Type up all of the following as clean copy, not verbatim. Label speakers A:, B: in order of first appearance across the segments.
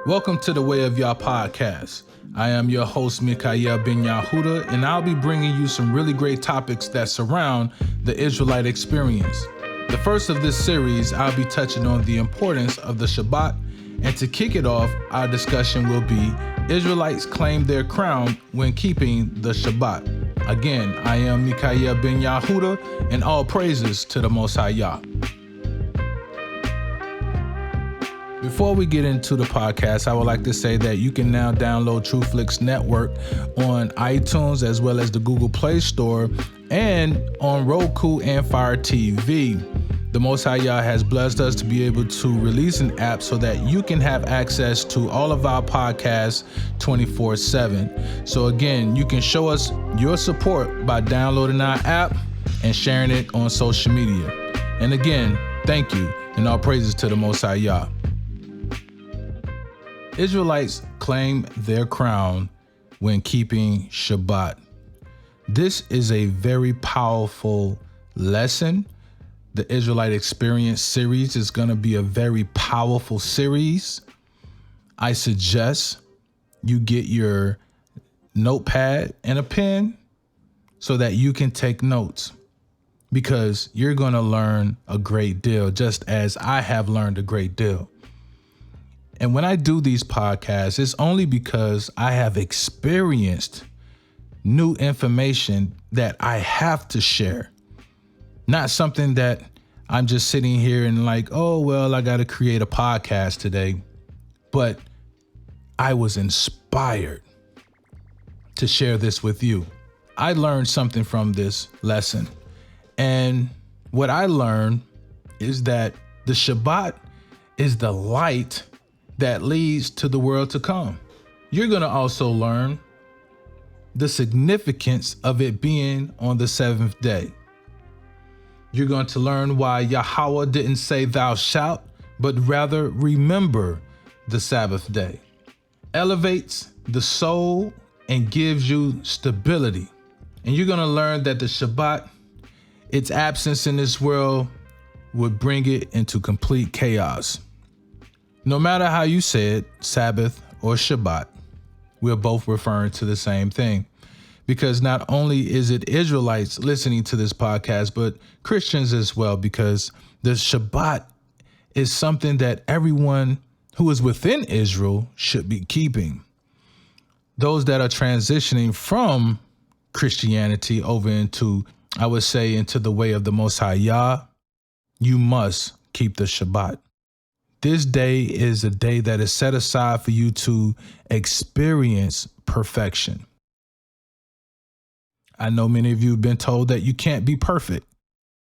A: Welcome to the Way of Yah Podcast. I am your host, Mikael Ben Yahuda, and I'll be bringing you some really great topics that surround the Israelite experience. The first of this series, I'll be touching on the importance of the Shabbat, and to kick it off, our discussion will be Israelites claim their crown when keeping the Shabbat. Again, I am Mikael Ben Yahuda, and all praises to the Most High Yah. Before we get into the podcast, I would like to say that you can now download TrueFlix Network on iTunes as well as the Google Play Store and on Roku and Fire TV. The Most High Yah has blessed us to be able to release an app so that you can have access to all of our podcasts 24/7. So again, you can show us your support by downloading our app and sharing it on social media. And again, thank you and all praises to the Most High Yah. Israelites claim their crown when keeping Shabbat. This is a very powerful lesson. The Israelite Experience series is going to be a very powerful series. I suggest you get your notepad and a pen so that you can take notes, because you're going to learn a great deal, just as I have learned a great deal. And when I do these podcasts, it's only because I have experienced new information that I have to share. Not something that I'm just sitting here and like, oh, well, I got to create a podcast today. But I was inspired to share this with you. I learned something from this lesson. And what I learned is that the Shabbat is the light that leads to the world to come. You're going to also learn the significance of it being on the seventh day. You're going to learn why Yahweh didn't say thou shalt, but rather remember the Sabbath day. Elevates the soul and gives you stability. And you're going to learn that the Shabbat, its absence in this world, would bring it into complete chaos. No matter how you say it, Sabbath or Shabbat, we're both referring to the same thing. Because not only is it Israelites listening to this podcast, but Christians as well, because the Shabbat is something that everyone who is within Israel should be keeping. Those that are transitioning from Christianity over into, I would say, into the way of the Most High Yah, you must keep the Shabbat. This day is a day that is set aside for you to experience perfection. I know many of you have been told that you can't be perfect,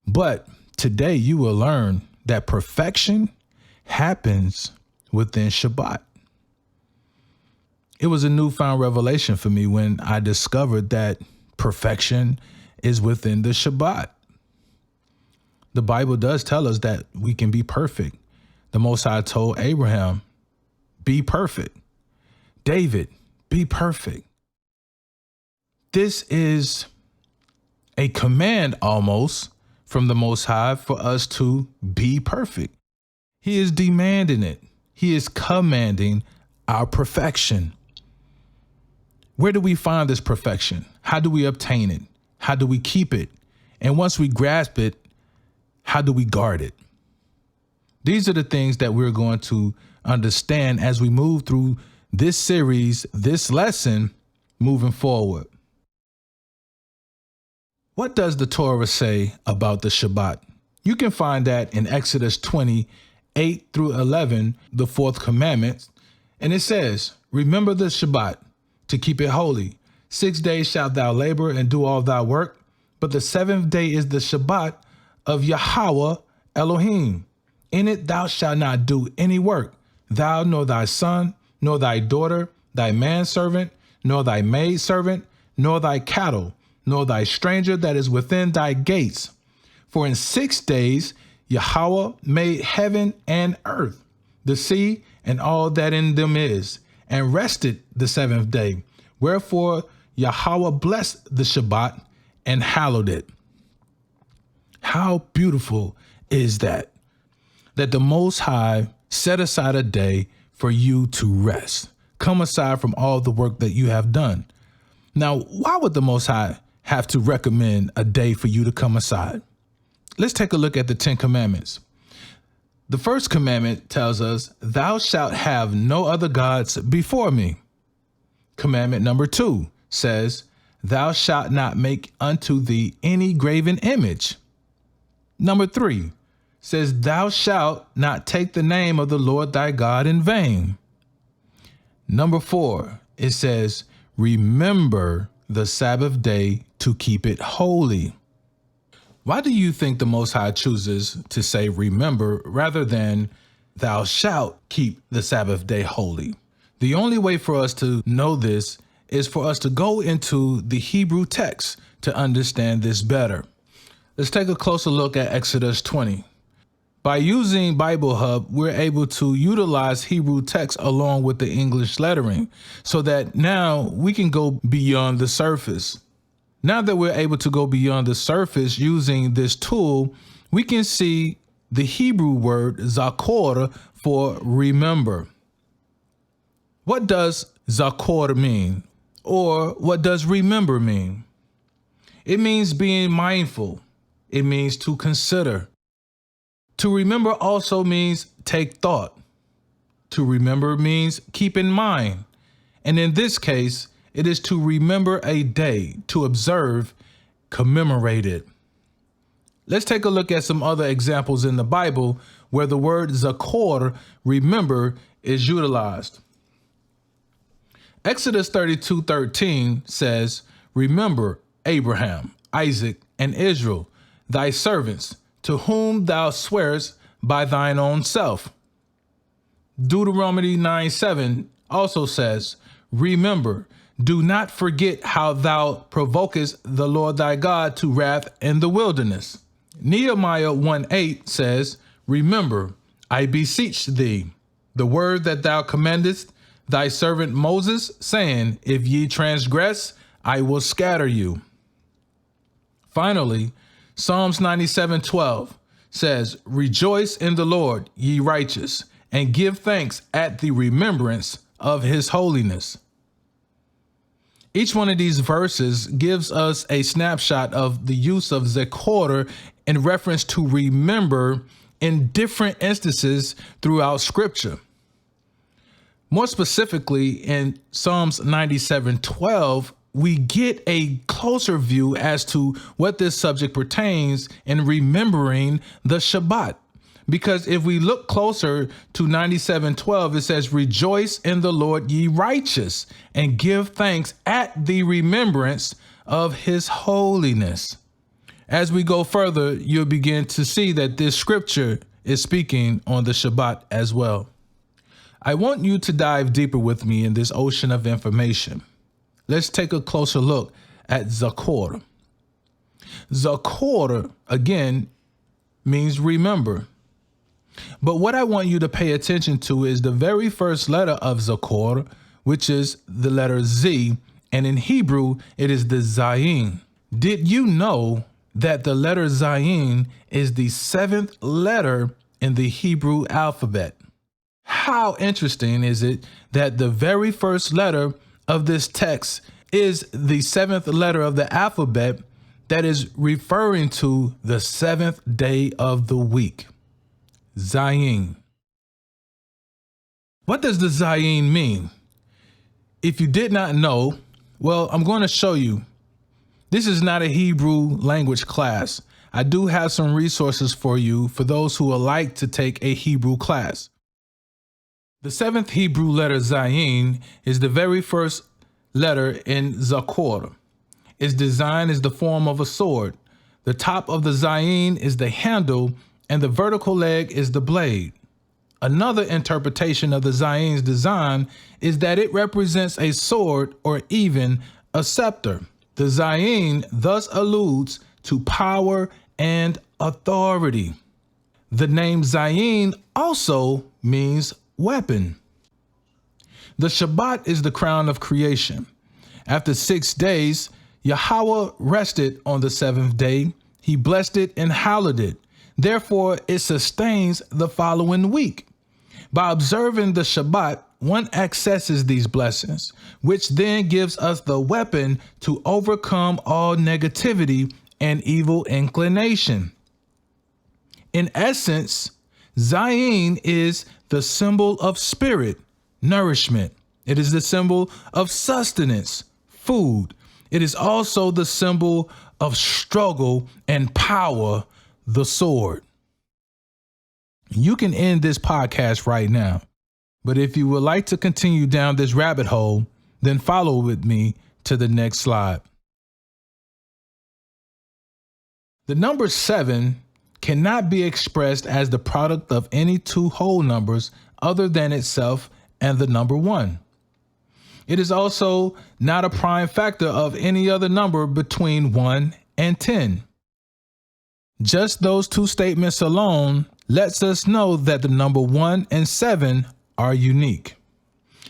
A: but today you will learn that perfection happens within Shabbat. It was a newfound revelation for me when I discovered that perfection is within the Shabbat. The Bible does tell us that we can be perfect. The Most High told Abraham, be perfect. David, be perfect. This is a command almost from the Most High for us to be perfect. He is demanding it. He is commanding our perfection. Where do we find this perfection? How do we obtain it? How do we keep it? And once we grasp it, how do we guard it? These are the things that we're going to understand as we move through this series, this lesson, moving forward. What does the Torah say about the Shabbat? You can find that in Exodus 20:8 through 11, the fourth commandment. And it says, remember the Shabbat to keep it holy. 6 days shalt thou labor and do all thy work. But the seventh day is the Shabbat of Yahweh Elohim. In it thou shalt not do any work, thou nor thy son, nor thy daughter, thy manservant, nor thy maidservant, nor thy cattle, nor thy stranger that is within thy gates. For in 6 days Yahweh made heaven and earth, the sea, and all that in them is, and rested the seventh day. Wherefore Yahweh blessed the Shabbat and hallowed it. How beautiful is that? That the Most High set aside a day for you to rest. Come aside from all the work that you have done. Now, why would the Most High have to recommend a day for you to come aside? Let's take a look at the 10 commandments. The first commandment tells us, thou shalt have no other gods before me. Commandment number 2 says, thou shalt not make unto thee any graven image. Number 3 says, thou shalt not take the name of the Lord thy God in vain. Number 4, it says, remember the Sabbath day to keep it holy. Why do you think the Most High chooses to say remember rather than thou shalt keep the Sabbath day holy? The only way for us to know this is for us to go into the Hebrew text to understand this better. Let's take a closer look at Exodus 20. By using Bible Hub, we're able to utilize Hebrew text along with the English lettering so that now we can go beyond the surface. Now that we're able to go beyond the surface using this tool, we can see the Hebrew word Zakora for remember. What does Zakora mean? Or what does remember mean? It means being mindful. It means to consider. To remember also means take thought. To remember means keep in mind. And in this case, it is to remember a day, to observe, commemorate it. Let's take a look at some other examples in the Bible where the word Zakor, remember, is utilized. Exodus 32:13 says, remember Abraham, Isaac, and Israel, thy servants, to whom thou swearest by thine own self. Deuteronomy 9:7 also says, remember, do not forget how thou provokest the Lord thy God to wrath in the wilderness. Nehemiah 1:8 says, remember, I beseech thee, the word that thou commandest thy servant Moses, saying, if ye transgress, I will scatter you. Finally, Psalms 97:12 says, rejoice in the Lord, ye righteous, and give thanks at the remembrance of his holiness. Each one of these verses gives us a snapshot of the use of Zakor in reference to remember in different instances throughout Scripture. More specifically, in Psalms 97:12, we get a closer view as to what this subject pertains in remembering the Shabbat. Because if we look closer to 97:12, it says, rejoice in the Lord, ye righteous, and give thanks at the remembrance of his holiness. As we go further, you'll begin to see that this scripture is speaking on the Shabbat as well. I want you to dive deeper with me in this ocean of information. Let's take a closer look at Zakor. Zakor, again, means remember. But what I want you to pay attention to is the very first letter of Zakor, which is the letter Z, and in Hebrew, it is the Zayin. Did you know that the letter Zayin is the 7th letter in the Hebrew alphabet? How interesting is it that the very first letter of this text is the 7th letter of the alphabet that is referring to the 7th day of the week? Zayin. What does the Zayin mean? If you did not know, well, I'm going to show you. This is not a Hebrew language class. I do have some resources for you for those who would like to take a Hebrew class. The 7th Hebrew letter Zayin is the very first letter in Zakor. Its design is the form of a sword. The top of the Zayin is the handle and the vertical leg is the blade. Another interpretation of the Zayin's design is that it represents a sword or even a scepter. The Zayin thus alludes to power and authority. The name Zayin also means weapon. The Shabbat is the crown of creation. After 6 days, Yahweh rested on the 7th day. He blessed it and hallowed it. Therefore, it sustains the following week. By observing the Shabbat, one accesses these blessings, which then gives us the weapon to overcome all negativity and evil inclination. In essence, Zayin is the symbol of spirit, nourishment. It is the symbol of sustenance, food. It is also the symbol of struggle and power, the sword. You can end this podcast right now, but if you would like to continue down this rabbit hole, then follow with me to the next slide. The number 7 cannot be expressed as the product of any two whole numbers other than itself and the number 1. It is also not a prime factor of any other number between 1 and 10. Just those two statements alone lets us know that the number 1 and 7 are unique.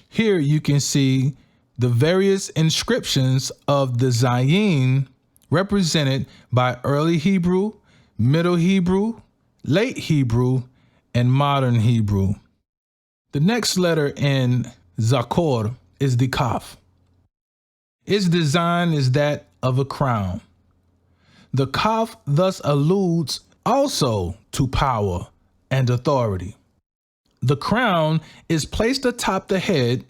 A: Here you can see the various inscriptions of the Zayin represented by early Hebrew, Middle Hebrew, Late Hebrew, and Modern Hebrew. The next letter in Zakor is the Kaf. Its design is that of a crown. The Kaf thus alludes also to power and authority. The crown is placed atop the head,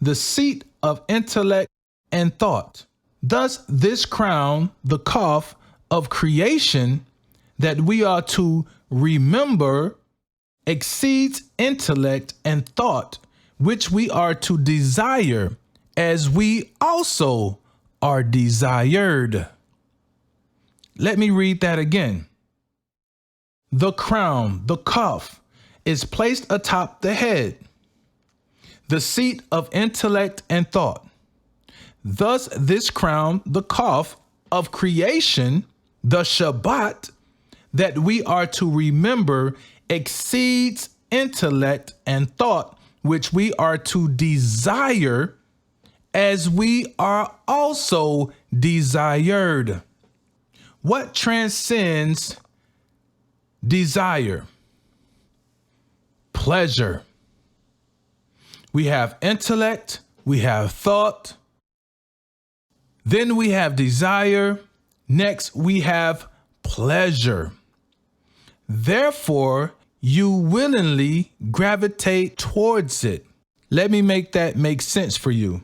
A: the seat of intellect and thought. Thus, this crown, the Kaf of creation that we are to remember, exceeds intellect and thought, which we are to desire as we also are desired. Let me read that again. The crown, the Kaf, is placed atop the head, the seat of intellect and thought. Thus, this crown, the Kaf of creation, the Shabbat, that we are to remember, exceeds intellect and thought, which we are to desire as we are also desired. What transcends desire? Pleasure. We have intellect, we have thought, then we have desire, next we have pleasure. Therefore, you willingly gravitate towards it. Let me make that make sense for you.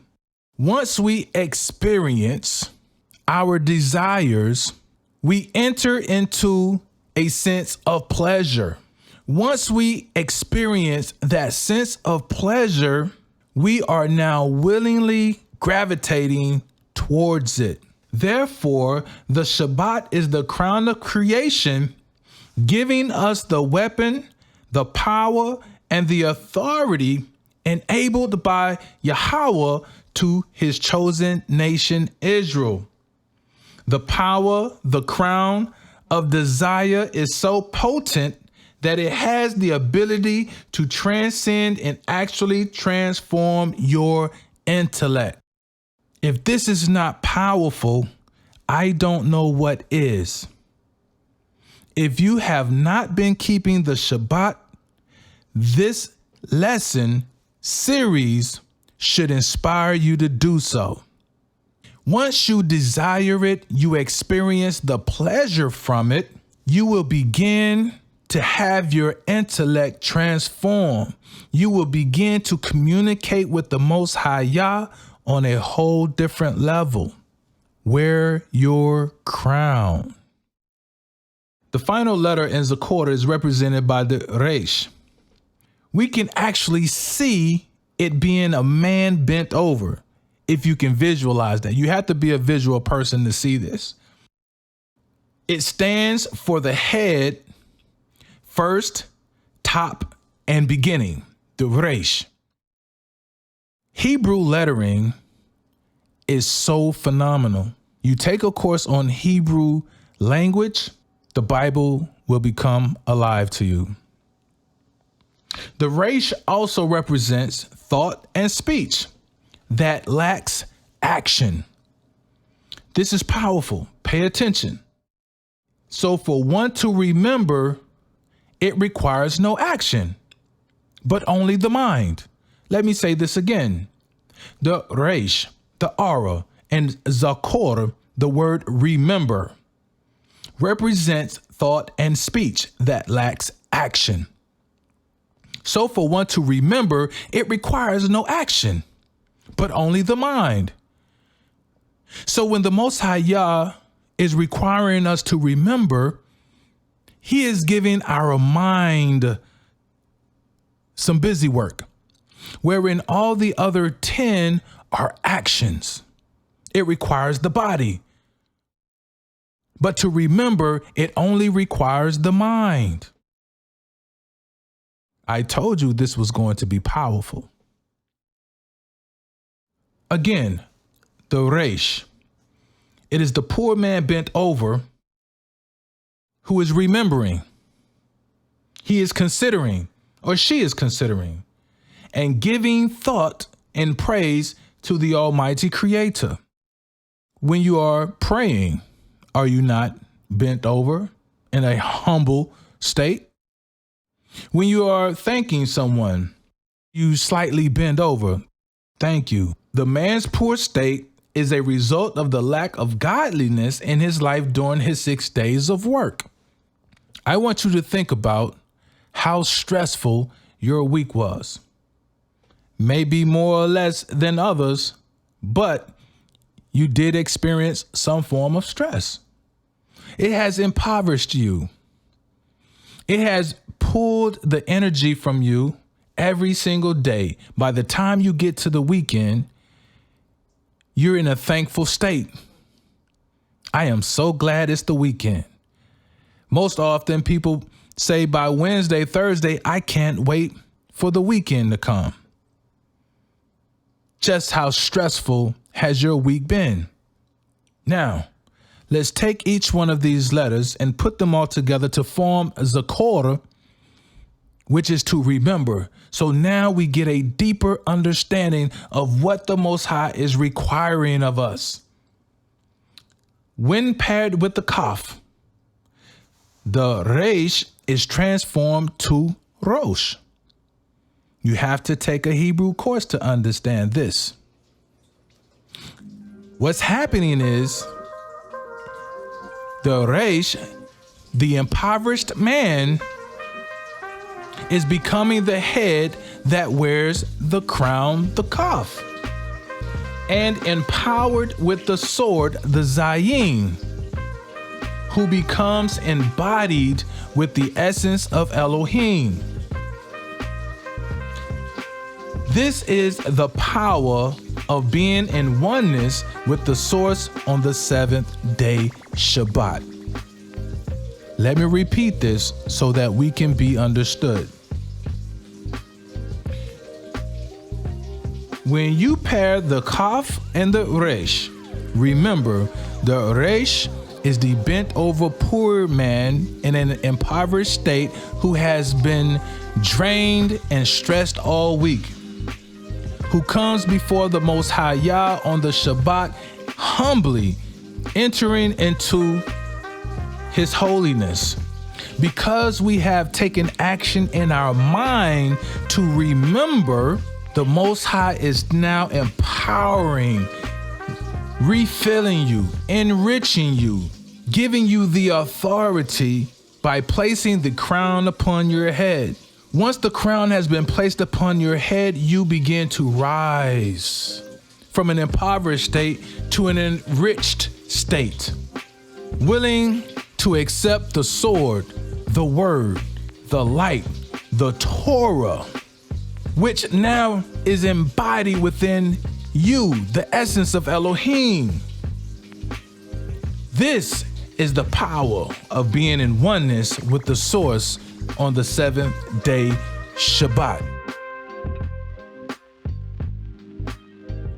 A: Once we experience our desires, we enter into a sense of pleasure. Once we experience that sense of pleasure, we are now willingly gravitating towards it. Therefore, the Shabbat is the crown of creation, giving us the weapon, the power, and the authority enabled by Yahweh to his chosen nation, Israel. The power, the crown of desire is so potent that it has the ability to transcend and actually transform your intellect. If this is not powerful, I don't know what is. If you have not been keeping the Shabbat, this lesson series should inspire you to do so. Once you desire it, you experience the pleasure from it, you will begin to have your intellect transform. You will begin to communicate with the Most High Yah on a whole different level. Wear your crown. The final letter in Zakora is represented by the Resh. We can actually see it being a man bent over, if you can visualize that. You have to be a visual person to see this. It stands for the head, first, top, and beginning, the Resh. Hebrew lettering is so phenomenal. You take a course on Hebrew language, the Bible will become alive to you. The Resh also represents thought and speech that lacks action. This is powerful. Pay attention. So for one to remember, it requires no action. but only the mind. Let me say this again. The Reish, the Aura, and Zakora, the word remember, represents thought and speech that lacks action. So for one to remember, it requires no action, but only the mind. So when the Most High Yah is requiring us to remember, he is giving our mind some busy work, wherein all the other 10 are actions. It requires the body. But to remember, it only requires the mind. I told you this was going to be powerful. Again, the Reish. It is the poor man bent over who is remembering. He is considering, or she is considering, and giving thought and praise to the Almighty Creator. When you are praying, are you not bent over in a humble state? When you are thanking someone, you slightly bend over. Thank you. The man's poor state is a result of the lack of godliness in his life during his 6 days of work. I want you to think about how stressful your week was. Maybe more or less than others, but you did experience some form of stress. It has impoverished you. It has pulled the energy from you every single day. By the time you get to the weekend, you're in a thankful state. I am so glad it's the weekend. Most often people say by Wednesday, Thursday, I can't wait for the weekend to come. Just how stressful has your week been? Now, let's take each one of these letters and put them all together to form Zakora, which is to remember. So now we get a deeper understanding of what the Most High is requiring of us. When paired with the Kaf, the Reish is transformed to Rosh. You have to take a Hebrew course to understand this. What's happening is the Reish, the impoverished man, is becoming the head that wears the crown, the Kaf, and empowered with the sword, the Zayin, who becomes embodied with the essence of Elohim. This is the power of being in oneness with the source on the 7th day Shabbat. Let me repeat this so that we can be understood. When you pair the Kaf and the Reish, remember the Reish is the bent over poor man in an impoverished state who has been drained and stressed all week, who comes before the Most High Yah on the Shabbat, humbly entering into his holiness. Because we have taken action in our mind to remember, the Most High is now empowering, refilling you, enriching you, giving you the authority by placing the crown upon your head. Once the crown has been placed upon your head, you begin to rise from an impoverished state to an enriched state, willing to accept the sword, the word, the light, the Torah, which now is embodied within you, the essence of Elohim. This is the power of being in oneness with the source on the 7th day Shabbat.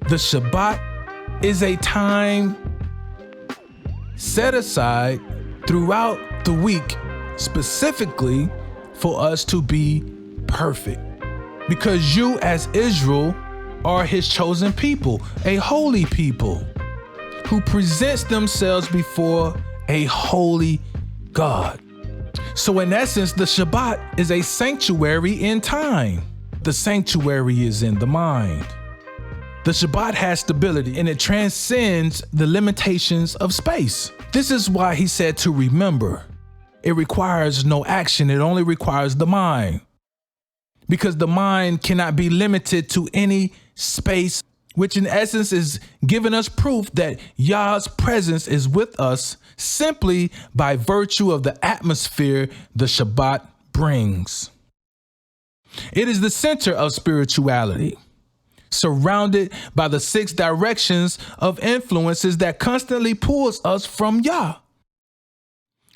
A: The Shabbat is a time set aside throughout the week specifically for us to be perfect. Because you as Israel are his chosen people, a holy people who presents themselves before a holy God. So in essence, the Shabbat is a sanctuary in time. The sanctuary is in the mind. The Shabbat has stability and it transcends the limitations of space. This is why he said to remember. It requires no action. It only requires the mind. Because the mind cannot be limited to any space, which in essence is giving us proof that Yah's presence is with us simply by virtue of the atmosphere the Shabbat brings. It is the center of spirituality, surrounded by the 6 directions of influences that constantly pulls us from Yah.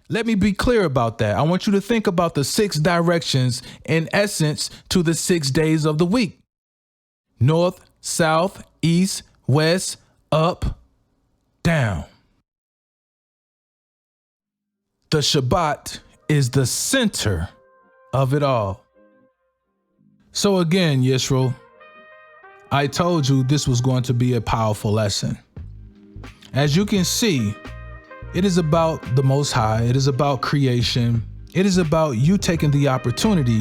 A: Let me be clear about that. I want you to think about the 6 directions in essence to the 6 days of the week. North, south, east, west, up, down. The Shabbat is the center of it all. So again, Yisrael, I told you this was going to be a powerful lesson. As you can see, it is about the Most High. It is about creation. It is about you taking the opportunity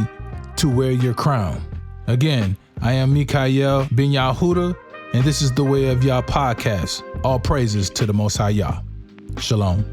A: to wear your crown. Again, I am Mikael Ben Yahuda, and this is the Way of Yah Podcast. All praises to the Most High Yah. Shalom.